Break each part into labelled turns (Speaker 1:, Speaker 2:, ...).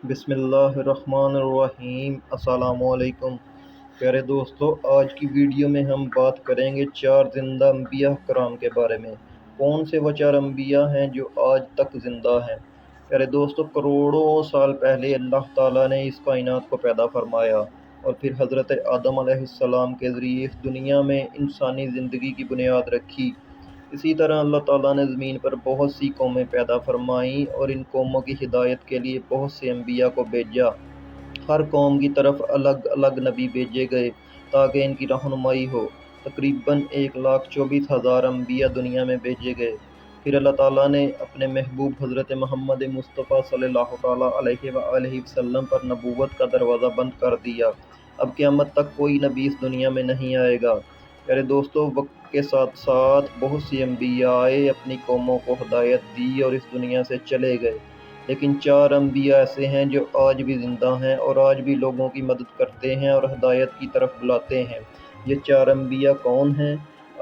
Speaker 1: بسم اللہ الرحمن الرحیم۔ السلام علیکم پیارے دوستو، آج کی ویڈیو میں ہم بات کریں گے 4 زندہ انبیاء کرام کے بارے میں۔ کون سے وہ 4 انبیاء ہیں جو آج تک زندہ ہیں؟ پیارے دوستو، کروڑوں سال پہلے اللہ تعالیٰ نے اس کائنات کو پیدا فرمایا اور پھر حضرت آدم علیہ السلام کے ذریعے اس دنیا میں انسانی زندگی کی بنیاد رکھی۔ اسی طرح اللہ تعالیٰ نے زمین پر بہت سی قومیں پیدا فرمائیں اور ان قوموں کی ہدایت کے لیے بہت سے انبیاء کو بھیجا۔ ہر قوم کی طرف الگ الگ نبی بھیجے گئے تاکہ ان کی رہنمائی ہو۔ تقریباً 1,24,000 انبیاء دنیا میں بھیجے گئے۔ پھر اللہ تعالیٰ نے اپنے محبوب حضرت محمد مصطفیٰ صلی اللہ تعالیٰ علیہ وآلہ وسلم پر نبوت کا دروازہ بند کر دیا۔ اب قیامت تک کوئی نبی اس دنیا میں نہیں آئے گا۔ پیارے دوستو، وقت کے ساتھ ساتھ بہت سی انبیاء اپنی قوموں کو ہدایت دی اور اس دنیا سے چلے گئے، لیکن 4 انبیاء ایسے ہیں جو آج بھی زندہ ہیں اور آج بھی لوگوں کی مدد کرتے ہیں اور ہدایت کی طرف بلاتے ہیں۔ یہ 4 انبیاء کون ہیں؟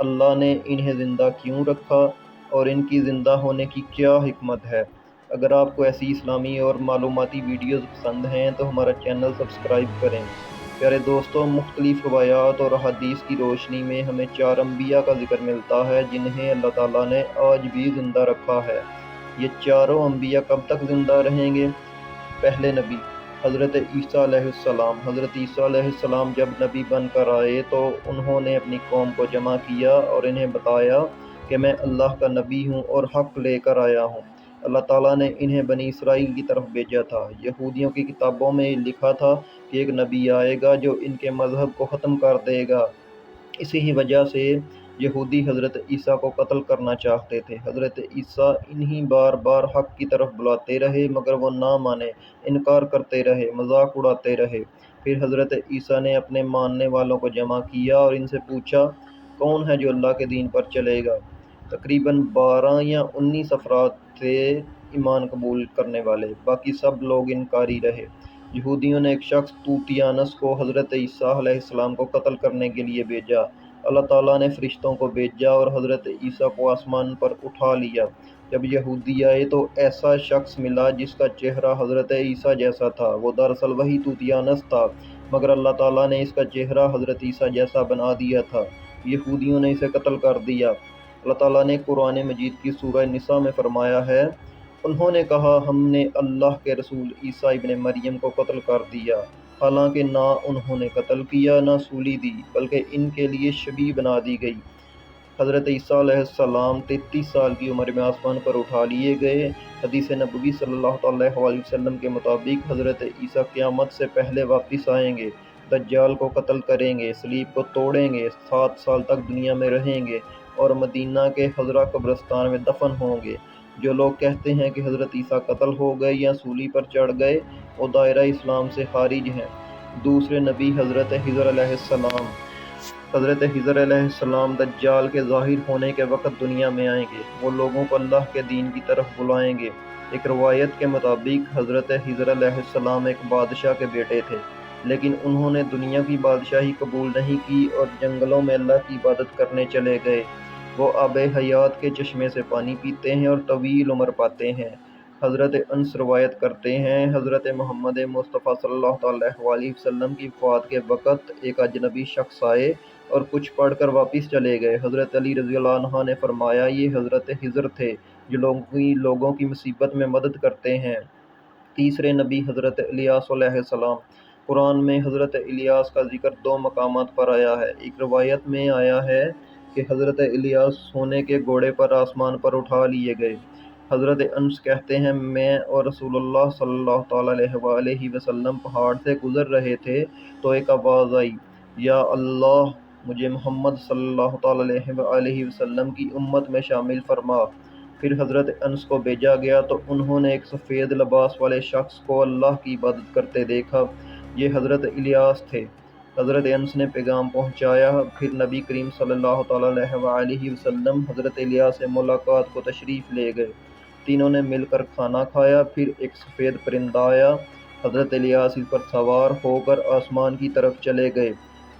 Speaker 1: اللہ نے انہیں زندہ کیوں رکھا اور ان کی زندہ ہونے کی کیا حکمت ہے؟ اگر آپ کو ایسی اسلامی اور معلوماتی ویڈیوز پسند ہیں تو ہمارا چینل سبسکرائب کریں۔ پیارے دوستوں، مختلف روایات اور احادیث کی روشنی میں ہمیں 4 انبیاء کا ذکر ملتا ہے جنہیں اللہ تعالیٰ نے آج بھی زندہ رکھا ہے۔ یہ چاروں انبیاء کب تک زندہ رہیں گے؟ پہلے نبی حضرت عیسیٰ علیہ السلام۔ حضرت عیسیٰ علیہ السلام جب نبی بن کر آئے تو انہوں نے اپنی قوم کو جمع کیا اور انہیں بتایا کہ میں اللہ کا نبی ہوں اور حق لے کر آیا ہوں۔ اللہ تعالیٰ نے انہیں بنی اسرائیل کی طرف بھیجا تھا۔ یہودیوں کی کتابوں میں لکھا تھا کہ ایک نبی آئے گا جو ان کے مذہب کو ختم کر دے گا۔ اسی ہی وجہ سے یہودی حضرت عیسیٰ کو قتل کرنا چاہتے تھے۔ حضرت عیسیٰ انہیں بار بار حق کی طرف بلاتے رہے مگر وہ نہ مانے، انکار کرتے رہے، مذاق اڑاتے رہے۔ پھر حضرت عیسیٰ نے اپنے ماننے والوں کو جمع کیا اور ان سے پوچھا، کون ہے جو اللہ کے دین پر چلے گا؟ تقریباً 12 یا 19 افراد تھے ایمان قبول کرنے والے، باقی سب لوگ انکاری رہے۔ یہودیوں نے ایک شخص طوطیانس کو حضرت عیسیٰ علیہ السلام کو قتل کرنے کے لیے بھیجا۔ اللہ تعالیٰ نے فرشتوں کو بھیجا اور حضرت عیسیٰ کو آسمان پر اٹھا لیا۔ جب یہودی آئے تو ایسا شخص ملا جس کا چہرہ حضرت عیسیٰ جیسا تھا۔ وہ دراصل وہی طوطیانس تھا، مگر اللہ تعالیٰ نے اس کا چہرہ حضرت عیسیٰ جیسا بنا دیا تھا۔ یہودیوں نے اسے قتل کر دیا۔ اللہ تعالیٰ نے قرآن مجید کی سورہ نساء میں فرمایا ہے، انہوں نے کہا ہم نے اللہ کے رسول عیسیٰ ابن مریم کو قتل کر دیا، حالانکہ نہ انہوں نے قتل کیا نہ سولی دی، بلکہ ان کے لیے شبیہ بنا دی گئی۔ حضرت عیسیٰ علیہ السلام 33 سال کی عمر میں آسمان پر اٹھا لیے گئے۔ حدیث نبوی صلی اللہ علیہ وسلم کے مطابق حضرت عیسیٰ قیامت سے پہلے واپس آئیں گے، دجال کو قتل کریں گے، صلیب کو توڑیں گے، 7 سال تک دنیا میں رہیں گے اور مدینہ کے حضرہ قبرستان میں دفن ہوں گے۔ جو لوگ کہتے ہیں کہ حضرت عیسیٰ قتل ہو گئے یا سولی پر چڑھ گئے، وہ دائرہ اسلام سے خارج ہیں۔ دوسرے نبی حضرت خضر علیہ السلام۔ حضرت خضر علیہ السلام دجال کے ظاہر ہونے کے وقت دنیا میں آئیں گے۔ وہ لوگوں کو اللہ کے دین کی طرف بلائیں گے۔ ایک روایت کے مطابق حضرت خضر علیہ السلام ایک بادشاہ کے بیٹے تھے، لیکن انہوں نے دنیا کی بادشاہی قبول نہیں کی اور جنگلوں میں اللہ کی عبادت کرنے چلے گئے۔ وہ آب حیات کے چشمے سے پانی پیتے ہیں اور طویل عمر پاتے ہیں۔ حضرت انس روایت کرتے ہیں، حضرت محمد مصطفیٰ صلی اللہ علیہ وسلم کی وفات کے وقت ایک اجنبی شخص آئے اور کچھ پڑھ کر واپس چلے گئے۔ حضرت علی رضی اللہ عنہ نے فرمایا، یہ حضرت خضر تھے جو لوگوں کی مصیبت میں مدد کرتے ہیں۔ تیسرے نبی حضرت الیاس علیہ السلام۔ قرآن میں حضرت الیاس کا ذکر 2 مقامات پر آیا ہے۔ ایک روایت میں آیا ہے کہ حضرت الیاس سونے کے گھوڑے پر آسمان پر اٹھا لیے گئے۔ حضرت انس کہتے ہیں، میں اور رسول اللہ صلی اللہ علیہ وآلہ وسلم پہاڑ سے گزر رہے تھے تو ایک آواز آئی، یا اللہ، مجھے محمد صلی اللہ علیہ وآلہ وسلم کی امت میں شامل فرما۔ پھر حضرت انس کو بھیجا گیا تو انہوں نے ایک سفید لباس والے شخص کو اللہ کی عبادت کرتے دیکھا۔ یہ حضرت الیاس تھے۔ حضرت انس نے پیغام پہنچایا۔ پھر نبی کریم صلی اللہ علیہ وآلہ وسلم حضرت الیاس سے ملاقات کو تشریف لے گئے۔ تینوں نے مل کر کھانا کھایا۔ پھر ایک سفید پرندہ آیا۔ حضرت الیاس اس پر سوار ہو کر آسمان کی طرف چلے گئے۔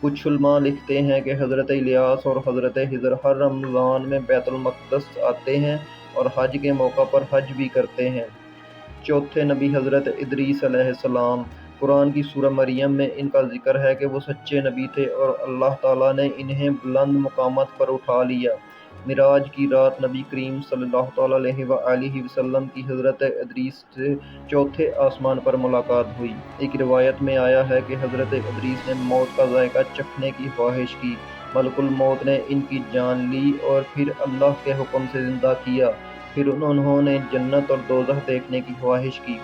Speaker 1: کچھ علماء لکھتے ہیں کہ حضرت الیاس اور حضرت خضر ہر رمضان میں بیت المقدس آتے ہیں اور حج کے موقع پر حج بھی کرتے ہیں۔ چوتھے نبی حضرت ادریس علیہ السلام۔ قرآن کی سورہ مریم میں ان کا ذکر ہے کہ وہ سچے نبی تھے اور اللہ تعالیٰ نے انہیں بلند مقامات پر اٹھا لیا۔ معراج کی رات نبی کریم صلی اللہ تعالیٰ علیہ وآلہ وسلم کی حضرت ادریس سے چوتھے آسمان پر ملاقات ہوئی۔ ایک روایت میں آیا ہے کہ حضرت ادریس نے موت کا ذائقہ چکھنے کی خواہش کی۔ ملک الموت نے ان کی جان لی اور پھر اللہ کے حکم سے زندہ کیا۔ پھر انہوں نے جنت اور دوزخ دیکھنے کی خواہش کی۔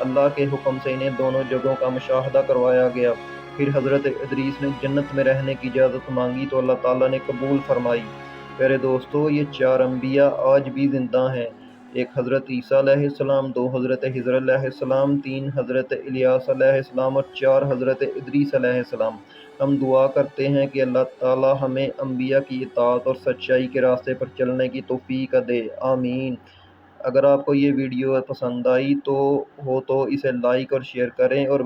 Speaker 1: اللہ کے حکم سے انہیں دونوں جگہوں کا مشاہدہ کروایا گیا۔ پھر حضرت ادریس نے جنت میں رہنے کی اجازت مانگی تو اللہ تعالیٰ نے قبول فرمائی۔ پیارے دوستو، یہ 4 انبیاء آج بھی زندہ ہیں۔ ایک حضرت عیسیٰ علیہ السلام، 2 حضرت خضر علیہ السلام، 3 حضرت الیاس علیہ السلام اور 4 حضرت ادریس علیہ السلام۔ ہم دعا کرتے ہیں کہ اللہ تعالیٰ ہمیں انبیاء کی اطاعت اور سچائی کے راستے پر چلنے کی توفیق دے، آمین۔ اگر آپ کو یہ ویڈیو پسند آئی تو اسے لائک اور شیئر کریں اور